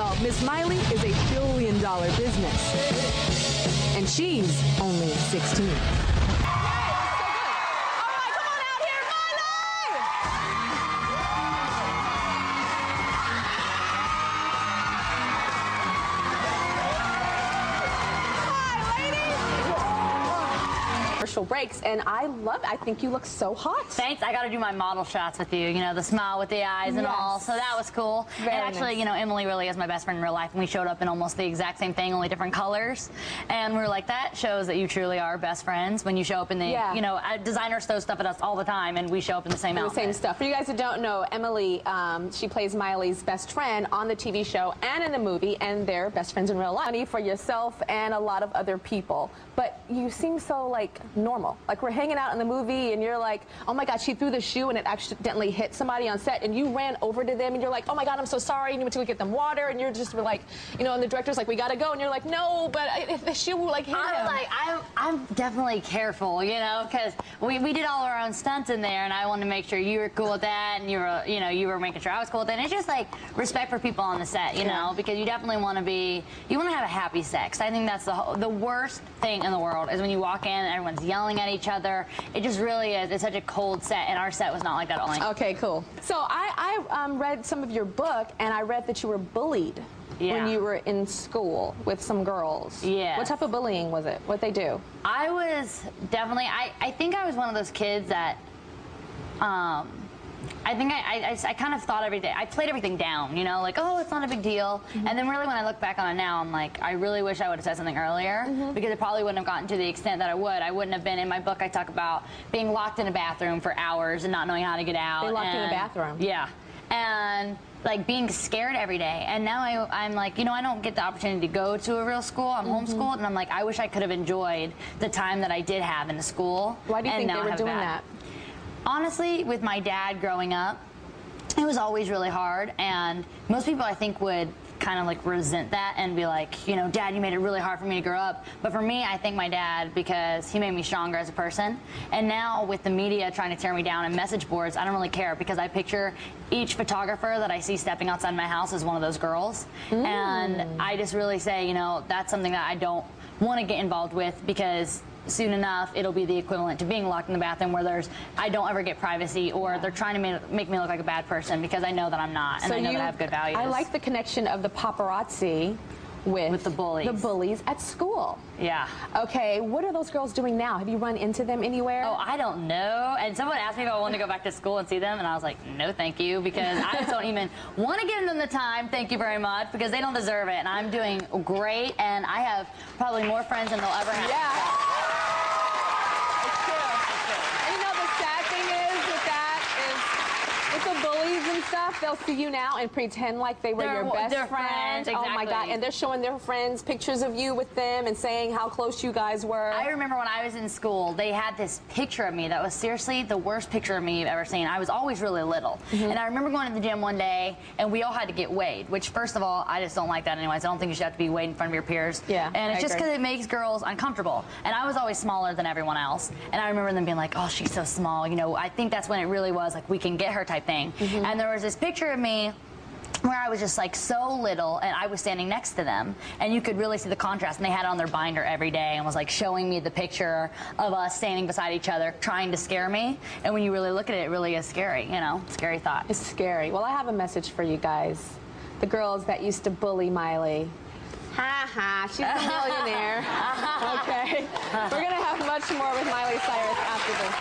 Well, Miss Miley is a billion-dollar business, and she's only 16. Commercial breaks, and I think you look so hot. Thanks. I got to do my model shots with you. You know, the smile with the eyes and all. So that was cool. Very and actually, nice. You know, Emily really is my best friend in real life, and we showed up in almost the exact same thing, only different colors. And we were like, that shows that you truly are best friends when you show up in the, you know, designers throw stuff at us all the time, and we show up in the same outfit. The same stuff. For you guys who don't know, Emily, she plays Miley's best friend on the TV show and in the movie, and they're best friends in real life. Funny for yourself and a lot of other people. But you seem so, like, normal. Like, we're hanging out in the movie, and you're like, oh my God, she threw the shoe and it accidentally hit somebody on set, and you ran over to them, and you're like, oh my God, I'm so sorry, and you went to go get them water, and you're just like, you know, and the director's like, we gotta go, and you're like, no, but if the shoe like hit him. I'm definitely careful, you know, because we did all our own stunts in there, and I wanted to make sure you were cool with that, and you were making sure I was cool with it. And it's just like respect for people on the set, you know, because you definitely want to have a happy set. I think that's the worst thing in the world is when you walk in and everyone's yelling at each other. It just really is. It's such a cold set, and our set was not like that at all. Okay, cool. So I read some of your book, and I read that you were bullied when you were in school with some girls. Yeah. What type of bullying was it? What'd they do? I was definitely, I think I was one of those kids that, I think I kind of thought everything, I played everything down, you know, like, oh, it's not a big deal. And then really when I look back on it now, I'm like, I really wish I would have said something earlier, because it probably wouldn't have gotten to the extent that I would. I wouldn't have been, in my book, I talk about being locked in a bathroom for hours and not knowing how to get out. They locked in a bathroom? Yeah. And like being scared every day. And now I'm like, you know, I don't get the opportunity to go to a real school. I'm homeschooled, and I'm like, I wish I could have enjoyed the time that I did have in the school. Why do you think they were doing that? Honestly, with my dad growing up, it was always really hard, and most people I think would kind of like resent that and be like, you know, Dad, you made it really hard for me to grow up. But for me, I thank my dad because he made me stronger as a person. And now with the media trying to tear me down and message boards, I don't really care, because I picture each photographer that I see stepping outside my house as one of those girls. And I just really say, you know, that's something that I don't want to get involved with, because soon enough it'll be the equivalent to being locked in the bathroom where I don't ever get privacy, or they're trying to make me look like a bad person, because I know that I'm not, and so I know that I have good values. I like the connection of the paparazzi with the bullies. The bullies at school. Yeah. Okay, what are those girls doing now? Have you run into them anywhere? Oh, I don't know. And someone asked me if I wanted to go back to school and see them, and I was like, no, thank you, because I just don't even want to give them the time, thank you very much, because they don't deserve it. And I'm doing great, and I have probably more friends than they'll ever have. Yeah. The bullies and stuff, they'll see you now and pretend like they were your best friend. Exactly. Oh my God! And they're showing their friends pictures of you with them and saying how close you guys were. I remember when I was in school, they had this picture of me that was seriously the worst picture of me you've ever seen. I was always really little, and I remember going to the gym one day, and we all had to get weighed. Which, first of all, I just don't like that anyways. I don't think you should have to be weighed in front of your peers. Yeah, and it's just because it makes girls uncomfortable. And I was always smaller than everyone else, and I remember them being like, "Oh, she's so small." You know, I think that's when it really was like, we can get her type thing. And there was this picture of me where I was just like so little, and I was standing next to them, and you could really see the contrast, and they had it on their binder every day and was like showing me the picture of us standing beside each other trying to scare me. And when you really look at it, it really is scary, you know, scary thought. It's scary. Well, I have a message for you guys, the girls that used to bully Miley. Ha ha, she's a millionaire. Okay, we're gonna have much more with Miley Cyrus after this.